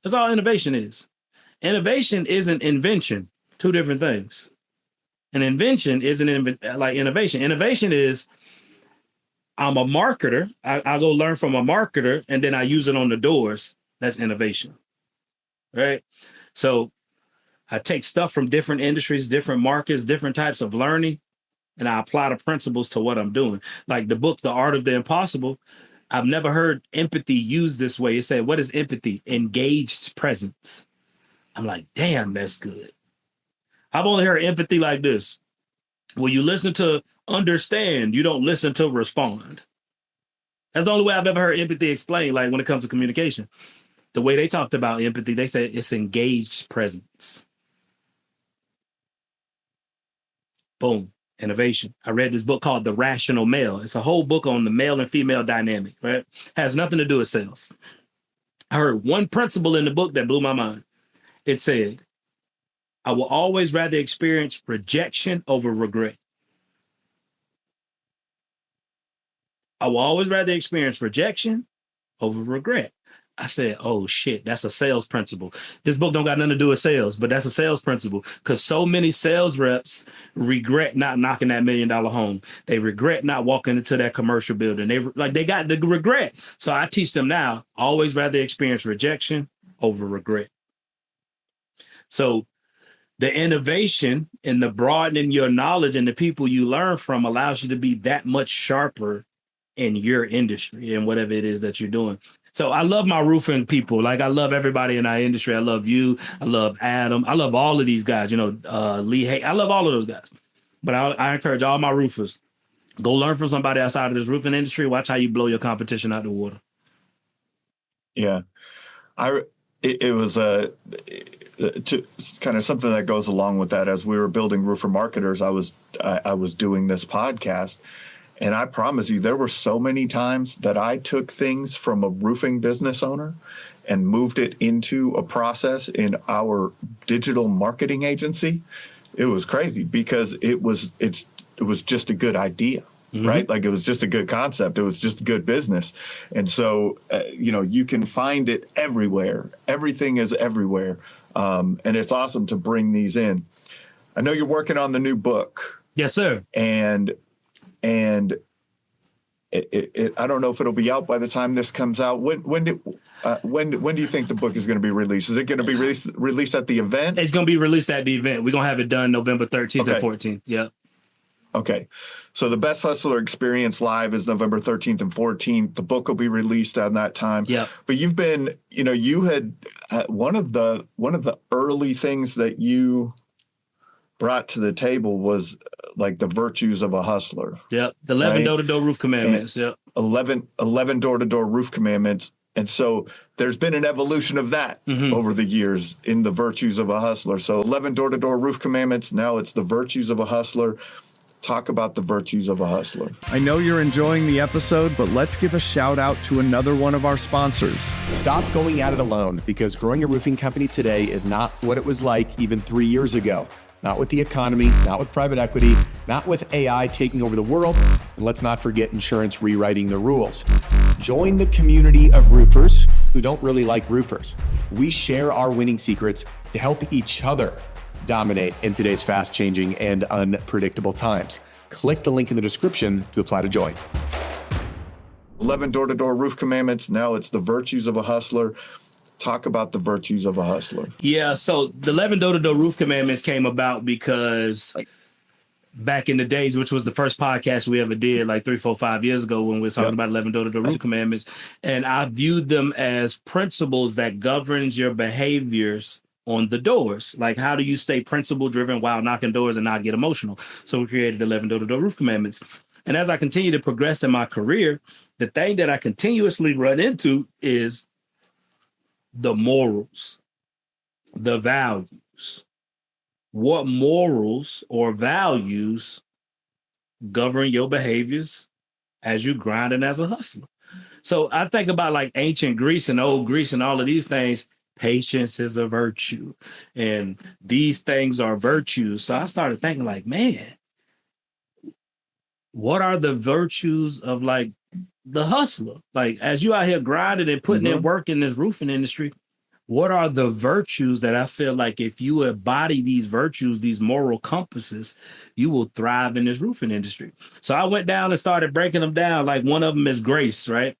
That's all innovation is. Innovation isn't invention. Two different things. An invention isn't like innovation. Innovation is I'm a marketer. I go learn from a marketer and then I use it on the doors. That's innovation, right? So I take stuff from different industries, different markets, different types of learning, and I apply the principles to what I'm doing. Like the book, The Art of the Impossible, I've never heard empathy used this way. It said, what is empathy? Engaged presence. I'm like, damn, that's good. I've only heard empathy like this. Well, you listen to understand, you don't listen to respond. That's the only way I've ever heard empathy explained, like when it comes to communication. The way they talked about empathy, they said it's engaged presence. Boom, innovation. I read this book called The Rational Male. It's a whole book on the male and female dynamic, right? Has nothing to do with sales. I heard one principle in the book that blew my mind. It said, I will always rather experience rejection over regret. I will always rather experience rejection over regret. I said, oh shit, that's a sales principle. This book don't got nothing to do with sales, but that's a sales principle because so many sales reps regret not knocking that $1 million home. They regret not walking into that commercial building. They got the regret. So I teach them now, always rather experience rejection over regret. So the innovation and the broadening your knowledge and the people you learn from allows you to be that much sharper in your industry and whatever it is that you're doing. So I love my roofing people. Like I love everybody in our industry. I love you. I love Adam. I love all of these guys, Lee Hay. I love all of those guys. But I encourage all my roofers, go learn from somebody outside of this roofing industry. Watch how you blow your competition out the water.
Yeah. It was kind of something that goes along with that. As we were building Roofer Marketers, I was doing this podcast. And I promise you, there were so many times that I took things from a roofing business owner and moved it into a process in our digital marketing agency. It was crazy because it was just a good idea, right? Like it was just a good concept. It was just good business. And so, you can find it everywhere. Everything is everywhere. And it's awesome to bring these in. I know you're working on the new book.
Yes, sir.
And I don't know if it'll be out by the time this comes out. When do you think the book is going to be released? Is it going to be released at the event?
It's going to be released at the event. We're going to have it done November 13th and 14th. Yep. Okay.
So the Best Hustler Experience Live is November 13th and 14th. The book will be released on that time.
Yeah.
But you've been, you had one of the early things that you brought to the table was like the virtues of a hustler.
Yep. The 11 door-to-door roof commandments.
And
yep.
11 door-to-door roof commandments. And so there's been an evolution of that over the years in the virtues of a hustler. So 11 door-to-door roof commandments. Now it's the virtues of a hustler. Talk about the virtues of a hustler.
I know you're enjoying the episode, but let's give a shout out to another one of our sponsors.
Stop going at it alone, because growing a roofing company today is not what it was like even 3 years ago. Not with the economy, not with private equity, not with AI taking over the world, and let's not forget insurance rewriting the rules. Join the community of roofers who don't really like roofers. We share our winning secrets to help each other dominate in today's fast-changing and unpredictable times. Click the link in the description to apply to join.
11 door-to-door roof commandments. Now it's the virtues of a hustler. Talk about the virtues of a hustler.
Yeah, so the 11 door-to-door roof commandments came about because back in the days, which was the first podcast we ever did, like 3, 4, 5 years ago, when we were talking about 11 door-to-door roof commandments, and I viewed them as principles that governs your behaviors on the doors. Like, how do you stay principle driven while knocking doors and not get emotional? So we created 11 door-to-door roof commandments. And as I continue to progress in my career, the thing that I continuously run into is the morals, the values. What morals or values govern your behaviors as you grinding as a hustler? So I think about like ancient Greece and old Greece and all of these things. Patience is a virtue, and these things are virtues. So I started thinking like, man, what are the virtues of like the hustler? Like, as you out here grinding and putting in work in this roofing industry, what are the virtues that I feel like if you embody these virtues, these moral compasses, you will thrive in this roofing industry? So I went down and started breaking them down. Like, one of them is grace, right?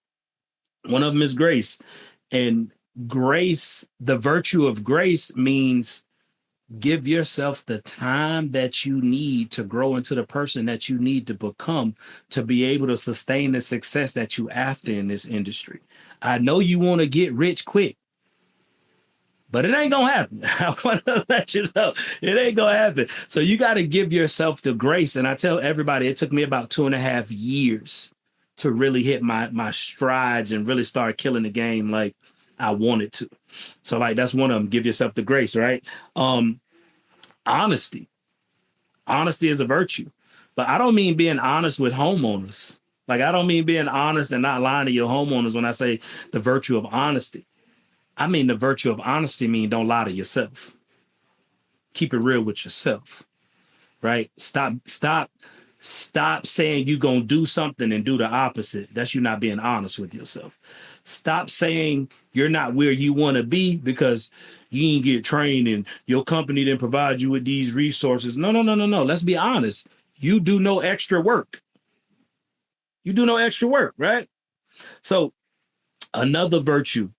One of them is grace. And grace, the virtue of grace means give yourself the time that you need to grow into the person that you need to become to be able to sustain the success that you after in this industry. I know you want to get rich quick, but it ain't gonna happen. I want to let you know it ain't gonna happen. So you got to give yourself the grace. And I tell everybody, it took me about 2.5 years to really hit my strides and really start killing the game like I wanted to. So like, that's one of them. Give yourself the grace, right? Honesty. Honesty is a virtue, but I don't mean being honest with homeowners. Like, I don't mean being honest and not lying to your homeowners when I say the virtue of honesty. I mean, the virtue of honesty mean don't lie to yourself. Keep it real with yourself, right? Stop saying you're going to do something and do the opposite. That's you not being honest with yourself. Stop saying you're not where you want to be because you didn't get trained and your company didn't provide you with these resources. No. Let's be honest. You do no extra work. You do no extra work, right? So another virtue,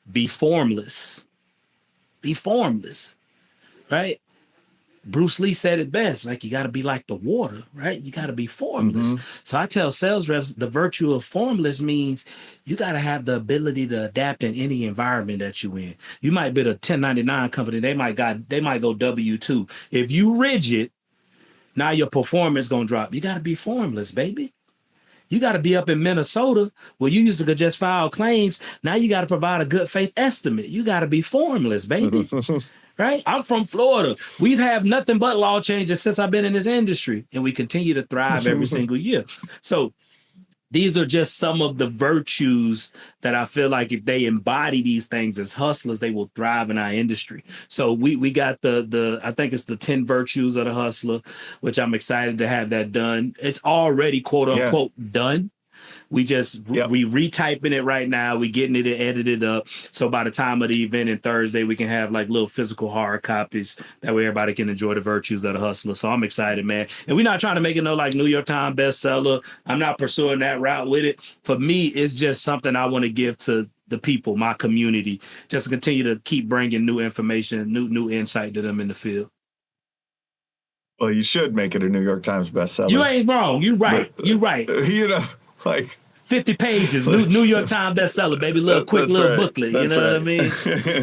be formless. Be formless, right? Bruce Lee said it best, like, you got to be like the water, right? You got to be formless. So I tell sales reps, the virtue of formless means you got to have the ability to adapt in any environment that you in. You might be a 1099 company. They might go W-2. If you rigid, now your performance going to drop. You got to be formless, baby. You got to be up in Minnesota where you used to just file claims. Now you got to provide a good faith estimate. You got to be formless, baby. Right? I'm from Florida. We've had nothing but law changes since I've been in this industry, and we continue to thrive every single year. So these are just some of the virtues that I feel like if they embody these things as hustlers, they will thrive in our industry. So we got the I think it's the 10 virtues of the hustler, which I'm excited to have that done. It's already quote unquote done. We just we retyping it right now. We getting it edited up. So by the time of the event on Thursday, we can have like little physical hard copies. That way everybody can enjoy the virtues of the hustler. So I'm excited, man. And we're not trying to make it no like New York Times bestseller. I'm not pursuing that route with it. For me, it's just something I want to give to the people, my community, just to continue to keep bringing new information, new insight to them in the field.
Well, you should make it a New York Times bestseller.
You ain't wrong. You right. You right.
You know, like
50 pages, New York Times bestseller, baby. Quick little booklet. You know what I mean?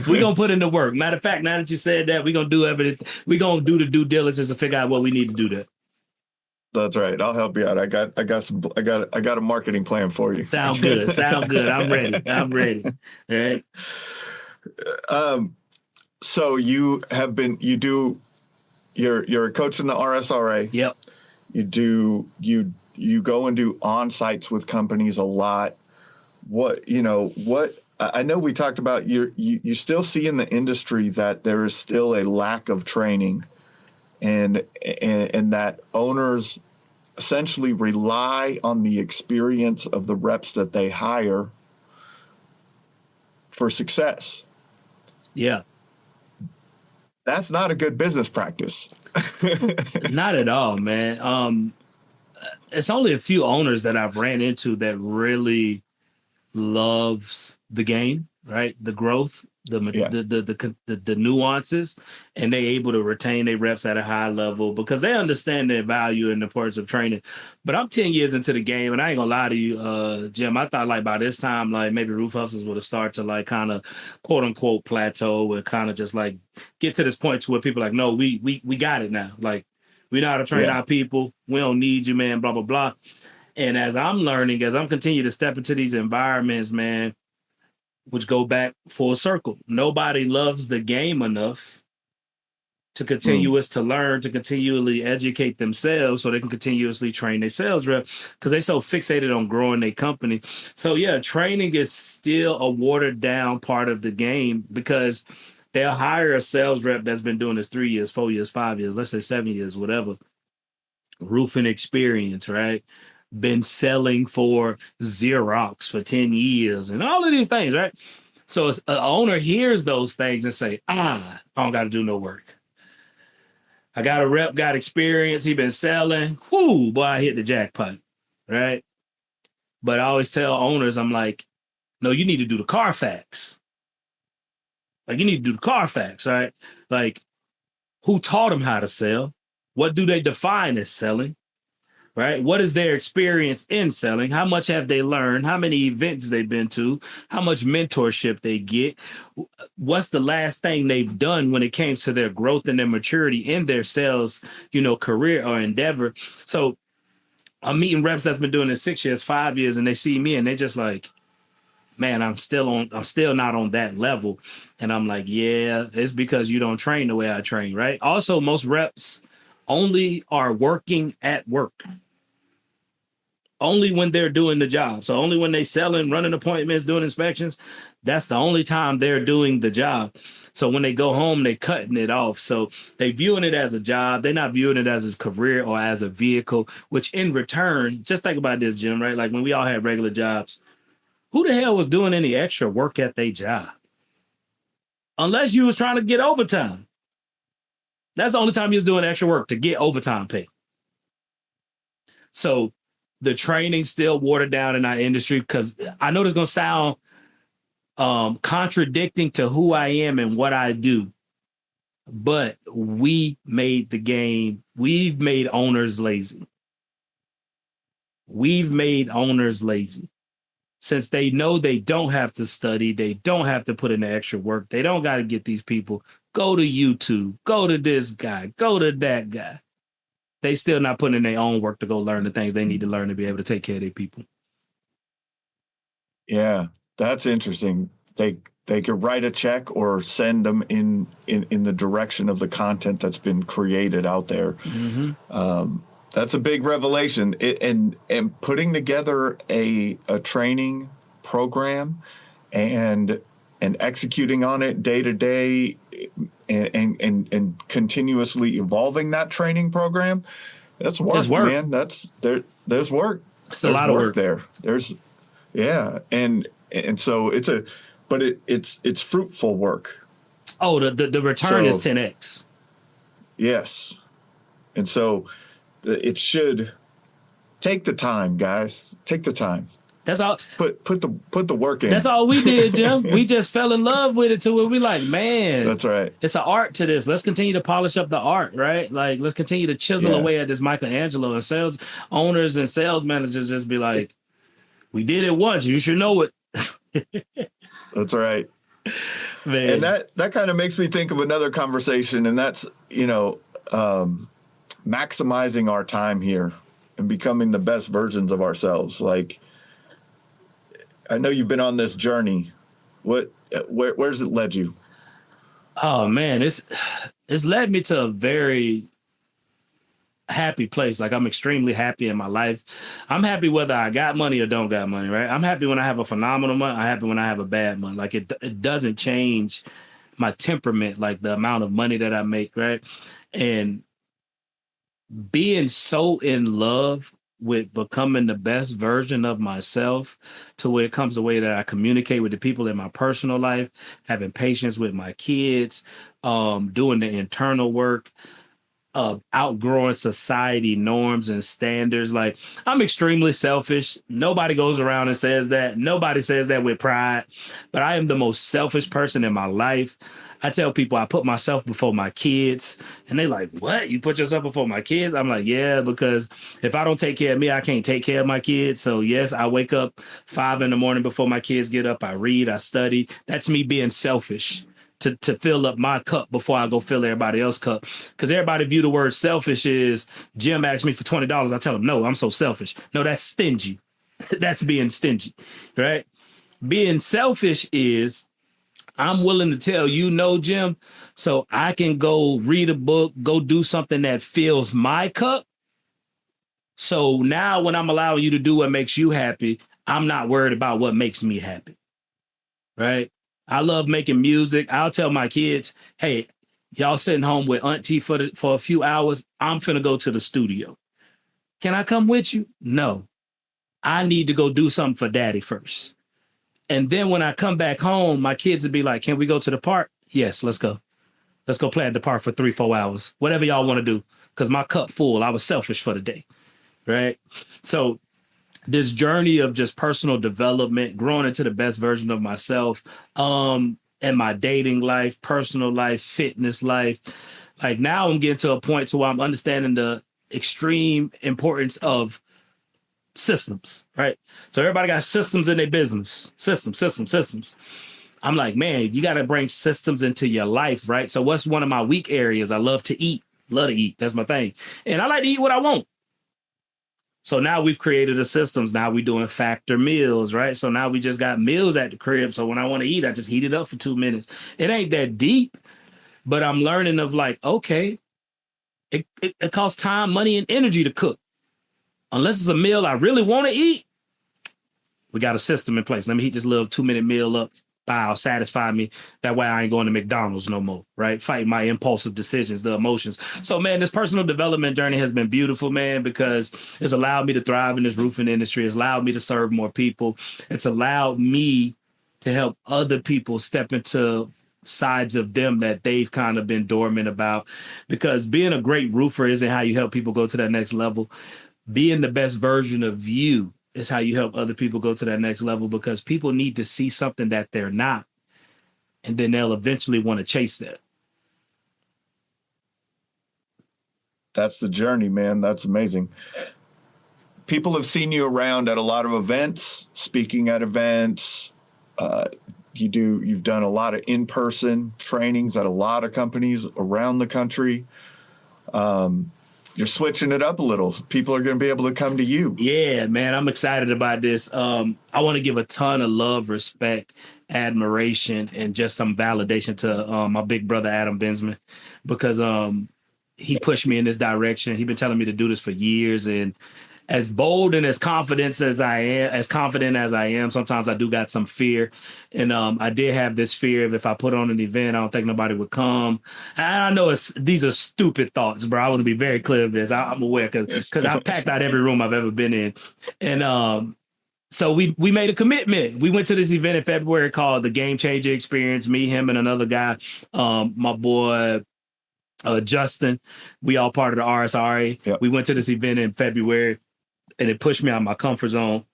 We're going to put in the work. Matter of fact, now that you said that, we're going to do everything. We're going to do the due diligence and figure out what we need to do there.
That's right. I'll help you out. I got a marketing plan for you.
Sound good. I'm ready. All right.
So you're a coach in the RSRA.
Yep.
You go and do on-sites with companies a lot. I know we talked about you still see in the industry that there is still a lack of training and that owners essentially rely on the experience of the reps that they hire for success.
Yeah.
That's not a good business practice.
Not at all, man. It's only a few owners that I've ran into that really loves the game, right? The growth
Yeah.
the nuances, and they able to retain their reps at a high level because they understand their value and the importance of training. But I'm 10 years into the game, and I ain't gonna lie to you, Jim. I thought like by this time, like maybe roof hustles would have started to like kind of quote unquote plateau and kind of just like get to this point to where people are like, no, we got it now. Like we know how to train our people. We don't need you, man. Blah blah blah. And as I'm learning, as I'm continuing to step into these environments, man, which go back full circle. Nobody loves the game enough to to learn, to continually educate themselves so they can continuously train their sales rep because they're so fixated on growing their company. So yeah, training is still a watered down part of the game because they'll hire a sales rep that's been doing this 3 years, 4 years, 5 years, let's say 7 years, whatever, roofing experience, right? Been selling for Xerox for 10 years and all of these things, right? So an owner hears those things and say, I don't got to do no work. I got a rep, got experience. He been selling. Whoo, boy, I hit the jackpot, right? But I always tell owners, I'm like, no, you need to do the Carfax. Like you need to do the Carfax, right? Like who taught them how to sell? What do they define as selling? Right? What is their experience in selling? How much have they learned? How many events they've been to? How much mentorship they get? What's the last thing they've done when it came to their growth and their maturity in their sales, career or endeavor? So I'm meeting reps that's been doing this 6 years, 5 years, and they see me and they just like, man, I'm still not on that level. And I'm like, yeah, it's because you don't train the way I train, right? Also, most reps only are working at work. Only when they're doing the job. So only when they selling, running appointments, doing inspections, that's the only time they're doing the job. So when they go home, they cutting it off. So they viewing it as a job. They're not viewing it as a career or as a vehicle, which in return, just think about this, Jim, right? Like when we all had regular jobs, who the hell was doing any extra work at their job? Unless you was trying to get overtime. That's the only time you was doing extra work, to get overtime pay. So the training still watered down in our industry because I know it's going to sound contradicting to who I am and what I do, but we made the game. We've made owners lazy. We've made owners lazy since they know they don't have to study. They don't have to put in the extra work. They don't got to get these people. Go to YouTube, go to this guy, go to that guy. They still not putting in their own work to go learn the things they need to learn to be able to take care of their people.
Yeah, that's interesting. They could write a check or send them in the direction of the content that's been created out there. Mm-hmm. That's a big revelation. And putting together a training program and executing on it day to day and continuously evolving that training program, that's work, man. There's work.
It's a lot of work
there. And so it's fruitful work.
Oh, the return is 10x.
Yes. And so it should take the time, guys. Take the time.
That's all.
Put the work in.
That's all we did, Jim. We just fell in love with it to where we like, man.
That's right.
It's an art to this. Let's continue to polish up the art, right? Like, let's continue to chisel away at this Michelangelo. And sales owners and sales managers just be like, we did it once. You should know it.
That's right.
Man.
And that kind of makes me think of another conversation, and that's maximizing our time here and becoming the best versions of ourselves. Like, I know you've been on this journey. Where's it led you?
Oh man, it's led me to a very happy place. Like I'm extremely happy in my life. I'm happy whether I got money or don't got money, right? I'm happy when I have a phenomenal month. I'm happy when I have a bad month. Like it doesn't change my temperament, like the amount of money that I make, right? And being so in love with becoming the best version of myself to where it comes the way that I communicate with the people in my personal life, having patience with my kids, doing the internal work. outgrowing society norms and standards. Like, I'm extremely selfish. Nobody goes around and says that. Nobody says that with pride, but I am the most selfish person in my life. I tell people I put myself before my kids, and they like, what? You put yourself before my kids? I'm like, yeah, because if I don't take care of me, I can't take care of my kids. So yes, I wake up 5 a.m. before my kids get up. I read, I study. That's me being selfish. To fill up my cup before I go fill everybody else's cup. Because everybody view the word selfish is, Jim asked me for $20. I tell him, no, I'm so selfish. No, that's stingy. That's being stingy, right? Being selfish is, I'm willing to tell you no, Jim, so I can go read a book, go do something that fills my cup. So now when I'm allowing you to do what makes you happy, I'm not worried about what makes me happy, right? I love making music. I'll tell my kids, hey, y'all sitting home with auntie for a few hours. I'm finna go to the studio. Can I come with you? No. I need to go do something for daddy first. And then when I come back home, my kids would be like, can we go to the park? Yes, let's go. Let's go play at the park for 3-4 hours. Whatever y'all want to do. Because my cup full. I was selfish for the day. Right? So this journey of just personal development, growing into the best version of myself, in my dating life, personal life, fitness life. Like, now I'm getting to a point to where I'm understanding the extreme importance of systems, right? So everybody got systems in their business. Systems. I'm like, man, you got to bring systems into your life, right? So what's one of my weak areas? I love to eat. Love to eat. That's my thing. And I like to eat what I want. So now we've created the systems. Now we're doing factor meals, right? So now we just got meals at the crib. So when I want to eat, I just heat it up for 2 minutes. It ain't that deep, but I'm learning of like, okay, it costs time, money, and energy to cook. Unless it's a meal I really want to eat, we got a system in place. Let me heat this little 2-minute meal up. I'll satisfy me. That way I ain't going to McDonald's no more, right? Fighting my impulsive decisions, the emotions. So, man, this personal development journey has been beautiful, man, because it's allowed me to thrive in this roofing industry. It's allowed me to serve more people. It's allowed me to help other people step into sides of them that they've kind of been dormant about. Because being a great roofer isn't how you help people go to that next level. Being the best version of you is how you help other people go to that next level, because people need to see something that they're not, and then they'll eventually want to chase that.
That's the journey, man. That's amazing. People have seen you around at a lot of events, speaking at events. You've done a lot of in-person trainings at a lot of companies around the country. You're switching it up a little. People are going to be able to come to you.
Yeah, man, I'm excited about this. I want to give a ton of love, respect, admiration, and just some validation to my big brother, Adam Bensman, because he pushed me in this direction. He's been telling me to do this for years. And as bold and as confident as I am, sometimes I do got some fear. And I did have this fear of, if I put on an event, I don't think nobody would come. And I know these are stupid thoughts, bro. I want to be very clear of this. I'm aware because I've packed out every room I've ever been in. And so we made a commitment. We went to this event in February called the Game Changer Experience. Me, him, and another guy, my boy, Justin. We all part of the RSRA. Yep. We went to this event in February, and it pushed me out of my comfort zone.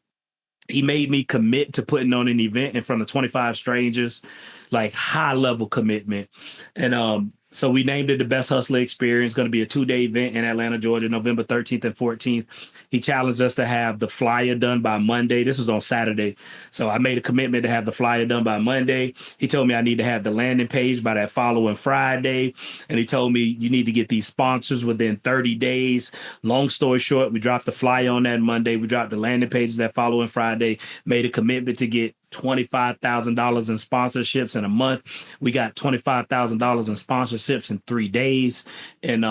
He made me commit to putting on an event in front of 25 strangers, like high level commitment. And so we named it the Best Hustler Experience. Going to be a 2-day event in Atlanta, Georgia, November 13th and 14th. He challenged us to have the flyer done by Monday. This was on Saturday. So I made a commitment to have the flyer done by Monday. He told me I need to have the landing page by that following Friday. And he told me you need to get these sponsors within 30 days. Long story short, we dropped the flyer on that Monday. We dropped the landing pages that following Friday, made a commitment to get $25,000 in sponsorships in a month. We got $25,000 in sponsorships in 3 days. And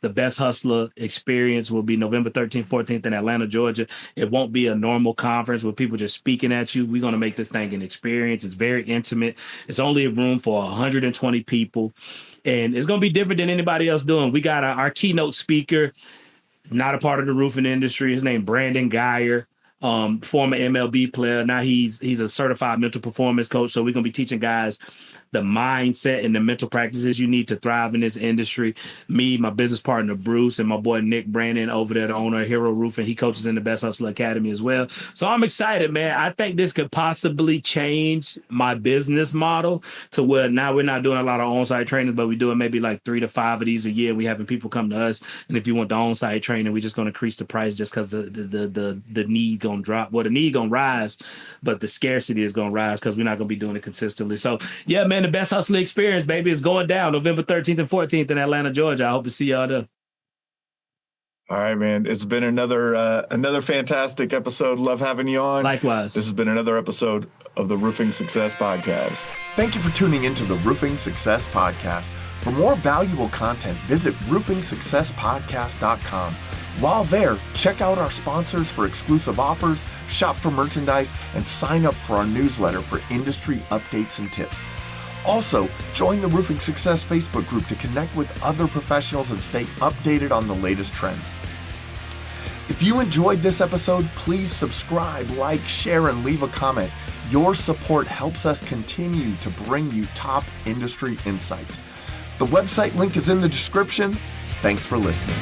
the Best Hustler Experience will be November 13th, 14th in Atlanta, Georgia. It won't be a normal conference with people just speaking at you. We're going to make this thing an experience. It's very intimate. It's only a room for 120 people. And it's going to be different than anybody else doing. We got our keynote speaker, not a part of the roofing industry. His name Brandon Geyer. Former MLB player. Now he's a certified mental performance coach. So we're going to be teaching guys the mindset and the mental practices you need to thrive in this industry. Me, my business partner, Bruce, and my boy, Nick Brandon over there, the owner of Hero Roofing, he coaches in the Best Hustle Academy as well. So I'm excited, man. I think this could possibly change my business model to where now we're not doing a lot of on-site trainings, but we're doing maybe like 3 to 5 of these a year. We having people come to us. And if you want the on-site training, we're just going to increase the price just because the need going to drop. Well, the need going to rise, but the scarcity is going to rise because we're not going to be doing it consistently. So yeah, man, the Best Hustle Experience, baby, is going down November 13th and 14th in Atlanta, Georgia. I hope to see y'all there.
All right, man. It's been another fantastic episode. Love having you on.
Likewise.
This has been another episode of the Roofing Success Podcast.
Thank you for tuning into the Roofing Success Podcast. For more valuable content, visit roofingsuccesspodcast.com. While there, check out our sponsors for exclusive offers, shop for merchandise, and sign up for our newsletter for industry updates and tips. Also, join the Roofing Success Facebook group to connect with other professionals and stay updated on the latest trends. If you enjoyed this episode, please subscribe, like, share, and leave a comment. Your support helps us continue to bring you top industry insights. The website link is in the description. Thanks for listening.